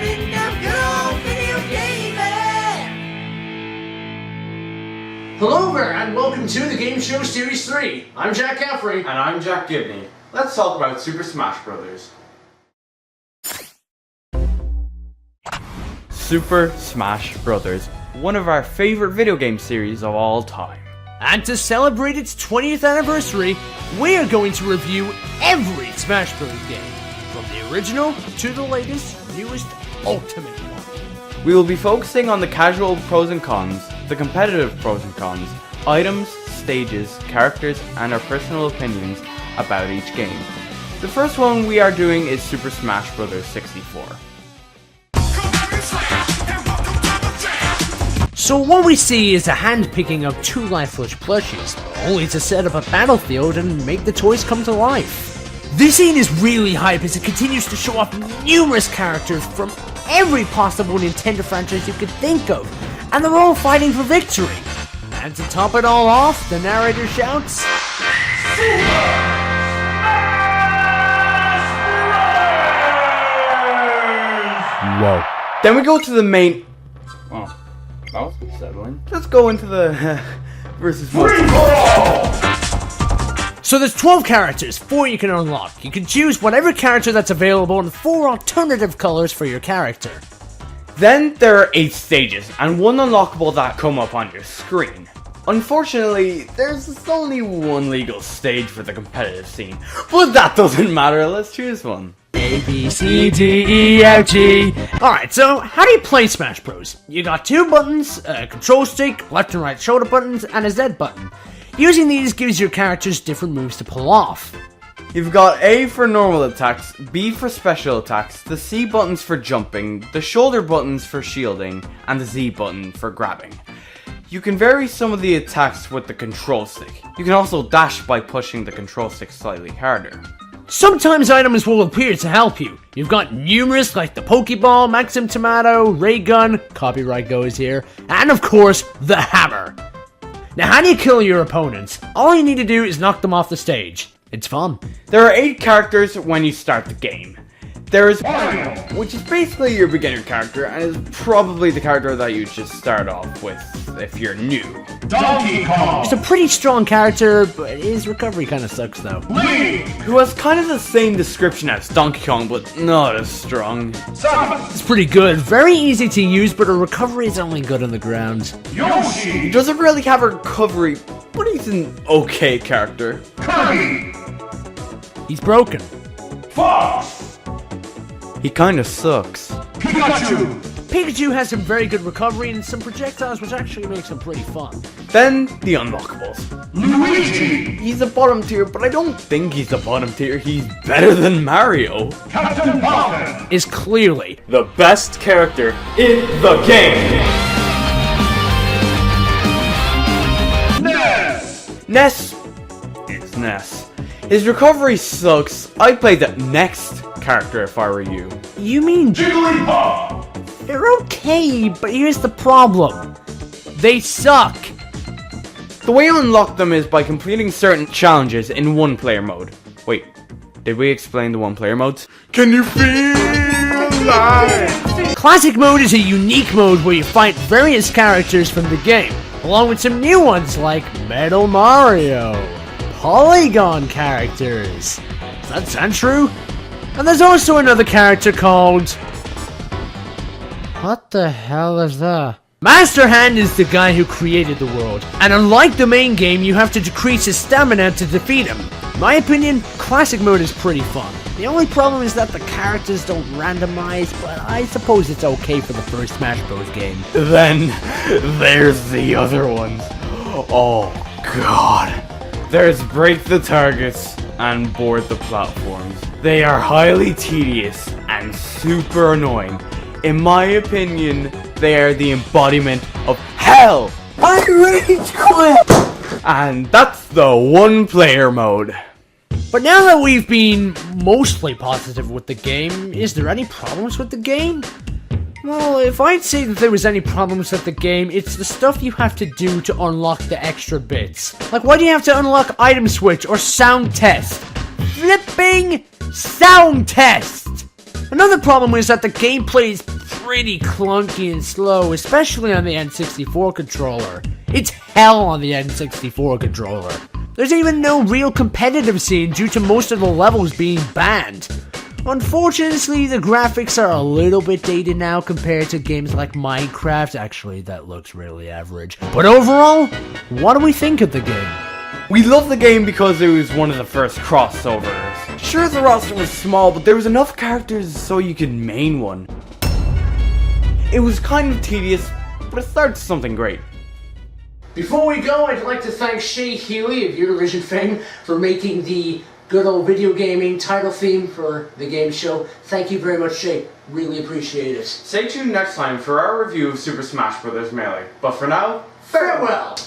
King of good old video gaming! Hello there, and welcome to the Game Show Series 3. I'm Jack Caffrey. And I'm Jack Gibney. Let's talk about Super Smash Bros. Super Smash Bros. One of our favorite video game series of all time. And to celebrate its 20th anniversary, we are going to review every Smash Bros. Game, from the original to the latest, newest, ultimate one. We will be focusing on the casual pros and cons, the competitive pros and cons, items, stages, characters, and our personal opinions about each game. The first one we are doing is Super Smash Bros. 64. So what we see is a hand picking up two lifeless plushies, only to set up a battlefield and make the toys come to life. This scene is really hype as it continues to show off numerous characters from every possible Nintendo franchise you could think of, and they're all fighting for victory. And to top it all off, the narrator shouts, Whoa. Then we go to the main... Oh, that was unsettling. Let's go into the versus most. So there's 12 characters, 4 you can unlock. You can choose whatever character that's available and 4 alternative colors for your character. Then there are 8 stages, and 1 unlockable that come up on your screen. Unfortunately, there's only 1 legal stage for the competitive scene, but that doesn't matter, let's choose one. A, B, C, D, E, F, G. Alright, so how do you play Smash Bros? You got 2 buttons, a control stick, left and right shoulder buttons, and a Z button. Using these gives your characters different moves to pull off. You've got A for normal attacks, B for special attacks, the C buttons for jumping, the shoulder buttons for shielding, and the Z button for grabbing. You can vary some of the attacks with the control stick. You can also dash by pushing the control stick slightly harder. Sometimes items will appear to help you. You've got numerous like the Pokeball, Maxim Tomato, Ray Gun, copyright goes here, and of course, the hammer. Now how do you kill your opponents? All you need to do is knock them off the stage. It's fun. There are 8 characters when you start the game. There is Mario, which is basically your beginner character and is probably the character that you just start off with if you're new. Donkey Kong! He's a pretty strong character, but his recovery kind of sucks though. Link! Who has kind of the same description as Donkey Kong, but not as strong. Samus! It's pretty good, very easy to use, but her recovery is only good on the ground. He Yoshi! doesn't really have a recovery, but he's an okay character. Kirby! He's broken. Fox! He kinda sucks. Pikachu! Pikachu has some very good recovery and some projectiles, which actually makes him pretty fun. Then, the unlockables. Luigi! He's a bottom tier, but I don't think he's a bottom tier. He's better than Mario. Captain Falcon! Is clearly The best character in the game. Ness! Ness is Ness. His recovery sucks. I'd play the next character if I were you. You mean Jigglypuff! they're okay, but here's the problem. They suck. The way you unlock them is by completing certain challenges in one player mode. Wait, did we explain the one player modes? Can you feel life? Classic mode is a unique mode where you fight various characters from the game, along with some new ones like Metal Mario, Polygon characters. Does that sound true? And there's also another character called... What the hell is that? Master Hand is the guy who created the world, and unlike the main game, you have to decrease his stamina to defeat him. In my opinion, classic mode is pretty fun. The only problem is that the characters don't randomize, but I suppose it's okay for the first Smash Bros. Game. Then, there's the other ones. Oh, God. There's Break the Targets and Board the Platforms. They are highly tedious and super annoying. In my opinion, they are the embodiment of hell. I rage quit. And that's the one player mode. But now that we've been mostly positive with the game, is there any problems with the game? Well, if I'd say that there was any problems with the game, it's the stuff you have to do to unlock the extra bits. Like, why do you have to unlock item switch or sound test? Flipping sound test! Another problem is that the gameplay is pretty clunky and slow, especially on the N64 controller. It's hell on the N64 controller. There's even no real competitive scene due to most of the levels being banned. Unfortunately, the graphics are a little bit dated now compared to games like Minecraft. Actually, that looks really average. But overall, what do we think of the game? We love the game because it was one of the first crossovers. Sure, the roster was small, but there was enough characters so you could main one. It was kind of tedious, but it started something great. Before we go, I'd like to thank Shay Healy of Eurovision fame for making the good old video gaming title theme for the game show. Thank you very much, Shay. Really appreciate it. Stay tuned next time for our review of Super Smash Bros. Melee. But for now, Farewell!